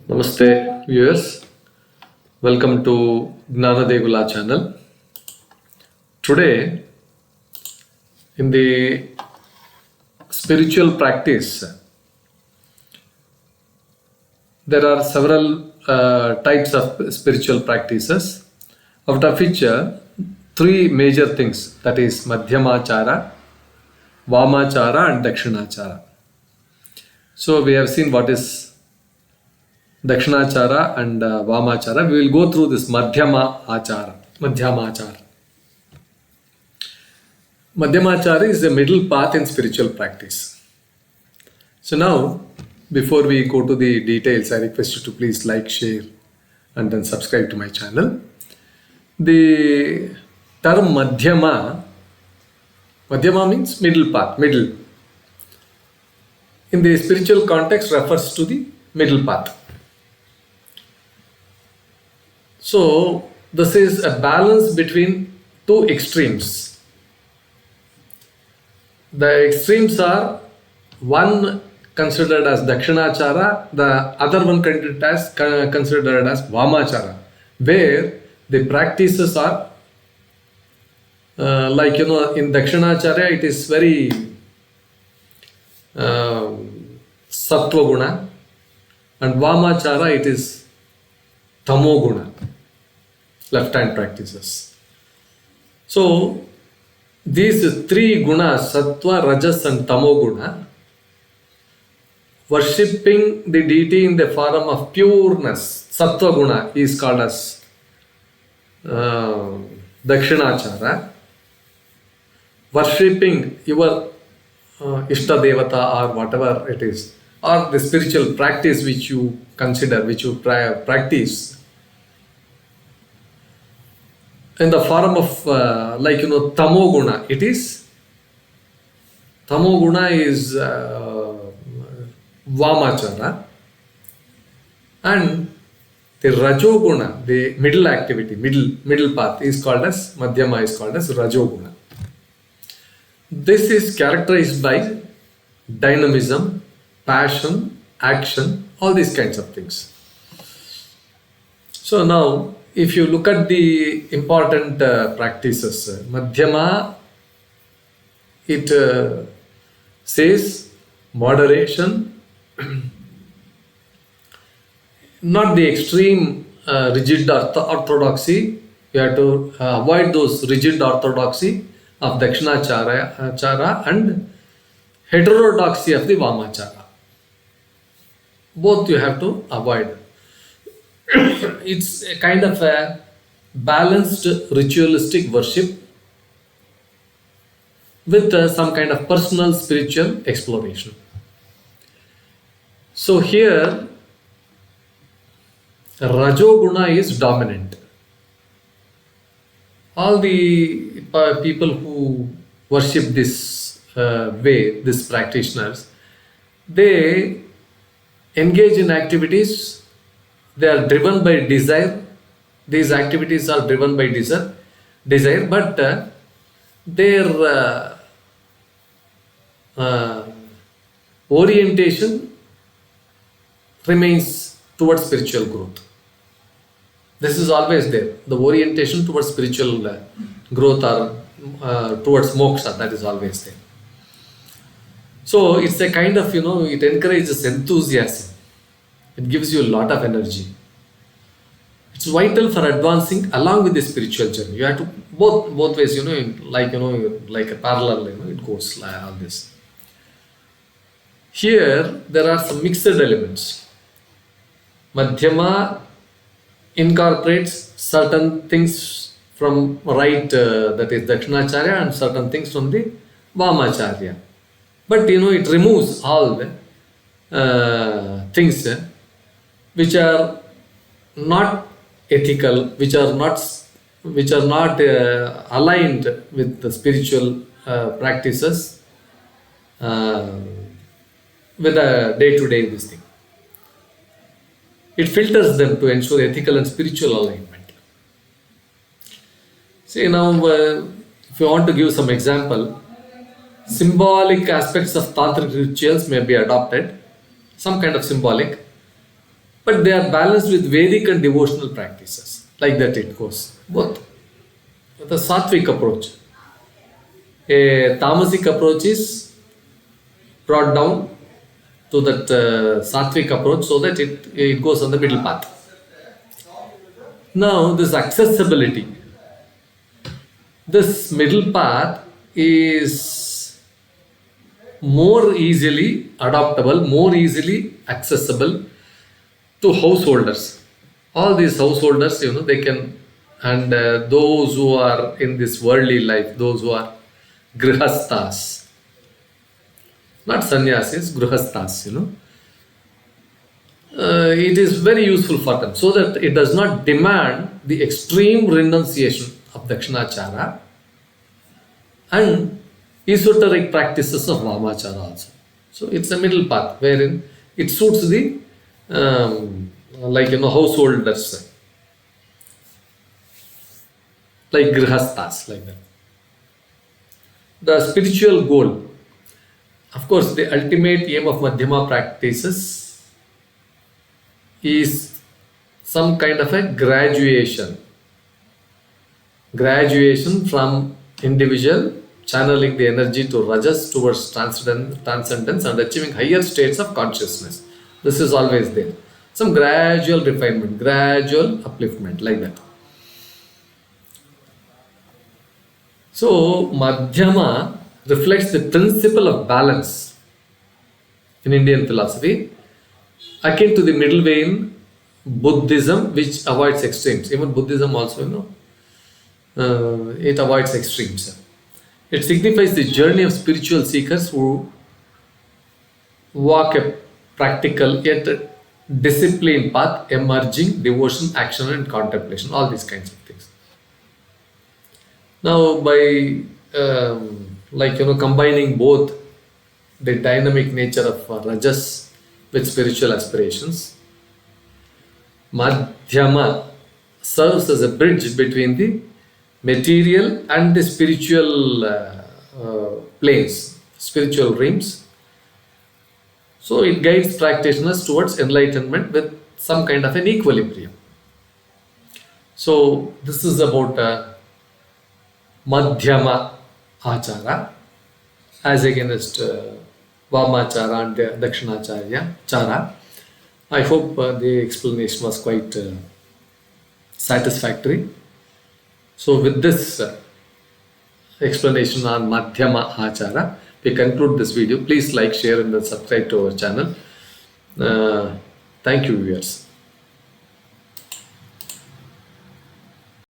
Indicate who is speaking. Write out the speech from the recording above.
Speaker 1: Namaste viewers, welcome to Gnana channel. Today in the spiritual practice there are several types of spiritual practices, out of which three major things, that is Madhyamācāra, Vāmācāra and Dakṣiṇācāra. So we have seen what is Dakṣiṇācāra and Vāmācāra. We will go through this Madhyamācāra. Madhyamācāra is the middle path in spiritual practice. So now, before we go to the details, I request you to please like, share and then subscribe to my channel. The term Madhyama means middle path, middle. In the spiritual context refers to the middle path. So this is a balance between two extremes. The extremes are one considered as Dakṣiṇācāra, the other one considered as Vāmācāra, where the practices are in Dakṣiṇācāra it is very sattva guna, and Vāmācāra it is tamo guna, left hand practices. So these three gunas, sattva, rajas and tamo guna, worshipping the deity in the form of pureness, sattva guna is called as Dakṣiṇācāra. Worshipping your Ishta Devata or whatever it is, or the spiritual practice which you consider, which you practice, in the form of tamo guna, it is tamo guna is Vāmācāra, and the rajo guna, the middle activity, middle path is called as Madhyama, is called as rajo guna. This is characterized by dynamism, passion, action, all these kinds of things. So now, if you look at the important practices, Madhyama, it says moderation, not the extreme rigid orthodoxy. You have to avoid those rigid orthodoxy of Dakṣiṇācāra and heterodoxy of the Vāmācāra. Both you have to avoid. It's a kind of a balanced ritualistic worship with some kind of personal spiritual exploration. So here rajo guna is dominant. All the people who worship this way, these practitioners, they engage in activities. They are driven by desire. These activities are driven by desire, but their orientation remains towards spiritual growth. This is always there. The orientation towards spiritual growth or towards moksha, that is always there. So it's a kind of, it encourages enthusiasm. It gives you a lot of energy. It's vital for advancing along with the spiritual journey. You have to both ways, like a parallel, it goes like all this. Here there are some mixed elements. Madhyama incorporates certain things from right, that is Dakṣiṇācāra, and certain things from the Vāmācāra. But it removes all the things which are not ethical, which are not aligned with the spiritual practices, with a day-to-day this thing. It filters them to ensure ethical and spiritual alignment. See now, if you want to give some example, symbolic aspects of Tantric rituals may be adopted, some kind of symbolic. but they are balanced with Vedic and devotional practices. Like that it goes. Both. The sattvic approach. A tamasic approach is brought down to that sattvic approach so that it goes on the middle path. Now, this accessibility. This middle path is more easily adoptable, more easily accessible to householders. All these householders, they can, and those who are in this worldly life, those who are grihasthas, not sannyasis, grihasthas, it is very useful for them so that it does not demand the extreme renunciation of Dakṣiṇācāra and esoteric practices of Vāmācāra also. So it's a middle path wherein it suits the householders, like grihasthas, like that. The spiritual goal, of course, the ultimate aim of Madhyama practices is some kind of a graduation from individual channeling the energy to rajas towards transcendence and achieving higher states of consciousness. This is always there. Some gradual refinement, gradual upliftment, like that. So, Madhyama reflects the principle of balance in Indian philosophy, akin to the middle way in Buddhism, which avoids extremes. Even Buddhism also, it avoids extremes. It signifies the journey of spiritual seekers who walk a practical yet disciplined path, emerging devotion, action and contemplation, all these kinds of things. Now, by combining both the dynamic nature of rajas with spiritual aspirations, Madhyama serves as a bridge between the material and the spiritual planes, spiritual realms. So it guides practitioners towards enlightenment with some kind of an equilibrium. So this is about Madhyama Acāra as against Vāmācāra and Dakṣiṇācāra. I hope the explanation was quite satisfactory. So with this explanation on Madhyama Acāra, we conclude this video. Please like, share and subscribe to our channel. Thank you, viewers.